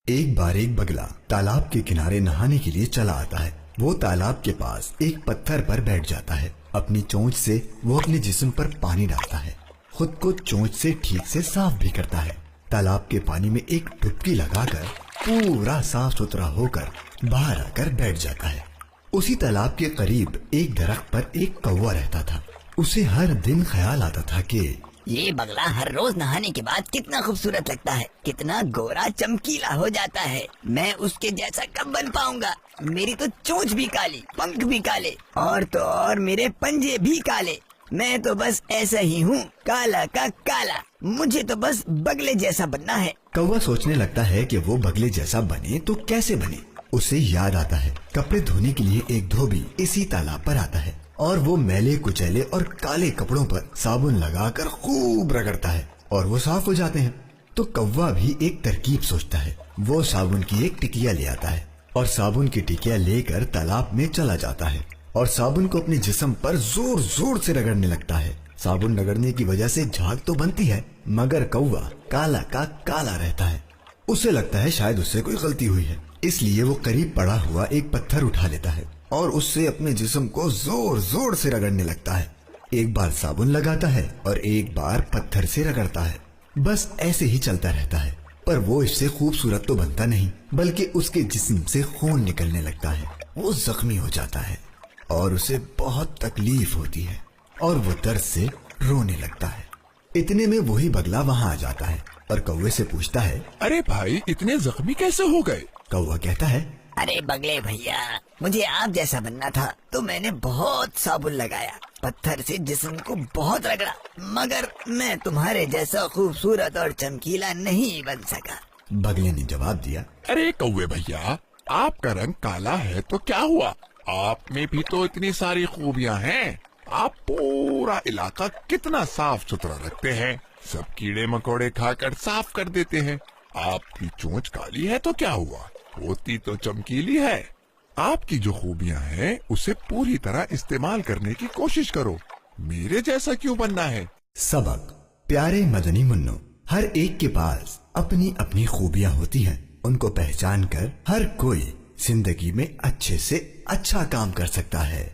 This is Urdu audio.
ایک بار ایک بگلا تالاب کے کنارے نہانے کے لیے چلا آتا ہے۔ وہ تالاب کے پاس ایک پتھر پر بیٹھ جاتا ہے۔ اپنی چونچ سے وہ اپنے جسم پر پانی ڈالتا ہے، خود کو چونچ سے ٹھیک سے صاف بھی کرتا ہے۔ تالاب کے پانی میں ایک ڈبکی لگا کر پورا صاف ستھرا ہو کر باہر آ کر بیٹھ جاتا ہے۔ اسی تالاب کے قریب ایک درخت پر ایک کوا رہتا تھا۔ اسے ہر دن خیال آتا تھا کہ یہ بگلا ہر روز نہانے کے بعد کتنا خوبصورت لگتا ہے، کتنا گورا چمکیلا ہو جاتا ہے۔ میں اس کے جیسا کب بن پاؤں گا؟ میری تو چونچ بھی کالی، پنکھ بھی کالے، اور تو اور میرے پنجے بھی کالے۔ میں تو بس ایسا ہی ہوں، کالا کا کالا۔ مجھے تو بس بگلے جیسا بننا ہے۔ کوا سوچنے لگتا ہے کہ وہ بگلے جیسا بنے تو کیسے بنے۔ اسے یاد آتا ہے کپڑے دھونے کے لیے ایک دھوبی اسی تالاب پر آتا ہے اور وہ میلے کچیلے اور کالے کپڑوں پر صابن لگا کر خوب رگڑتا ہے اور وہ صاف ہو جاتے ہیں۔ تو کوا بھی ایک ترکیب سوچتا ہے۔ وہ صابن کی ایک ٹکیا لے آتا ہے اور صابن کی ٹکیا لے کر تالاب میں چلا جاتا ہے اور صابن کو اپنے جسم پر زور زور سے رگڑنے لگتا ہے۔ صابن رگڑنے کی وجہ سے جھاگ تو بنتی ہے، مگر کوا کالا کا کالا رہتا ہے۔ اسے لگتا ہے شاید اس سے کوئی غلطی ہوئی ہے، اس لیے وہ قریب پڑا ہوا ایک پتھر اٹھا لیتا ہے اور اس سے اپنے جسم کو زور زور سے رگڑنے لگتا ہے۔ ایک بار صابن لگاتا ہے اور ایک بار پتھر سے رگڑتا ہے۔ بس ایسے ہی چلتا رہتا ہے، پر وہ اس سے خوبصورت تو بنتا نہیں، بلکہ اس کے جسم سے خون نکلنے لگتا ہے۔ وہ زخمی ہو جاتا ہے اور اسے بہت تکلیف ہوتی ہے اور وہ درد سے رونے لگتا ہے۔ اتنے میں وہی بگلا وہاں آ جاتا ہے اور کوے سے پوچھتا ہے، ارے بھائی، اتنے زخمی کیسے ہو گئے؟ کوا کہتا ہے، ارے بگلے بھیا، مجھے آپ جیسا بننا تھا تو میں نے بہت صابن لگایا، پتھر سے جسم کو بہت رگڑا، مگر میں تمہارے جیسا خوبصورت اور چمکیلا نہیں بن سکا۔ بگلے نے جواب دیا، ارے کوے بھیا، آپ کا رنگ کالا ہے تو کیا ہوا؟ آپ میں بھی تو اتنی ساری خوبیاں ہیں۔ آپ پورا علاقہ کتنا صاف ستھرا رکھتے ہیں، سب کیڑے مکوڑے کھا کر صاف کر دیتے ہیں۔ آپ کی چونچ کالی ہے تو کیا ہوا؟ ہوتی تو چمکیلی ہے۔ آپ کی جو خوبیاں ہیں اسے پوری طرح استعمال کرنے کی کوشش کرو۔ میرے جیسا کیوں بننا ہے؟ سبق: پیارے مدنی منو، ہر ایک کے پاس اپنی اپنی خوبیاں ہوتی ہیں، ان کو پہچان کر ہر کوئی زندگی میں اچھے سے اچھا کام کر سکتا ہے۔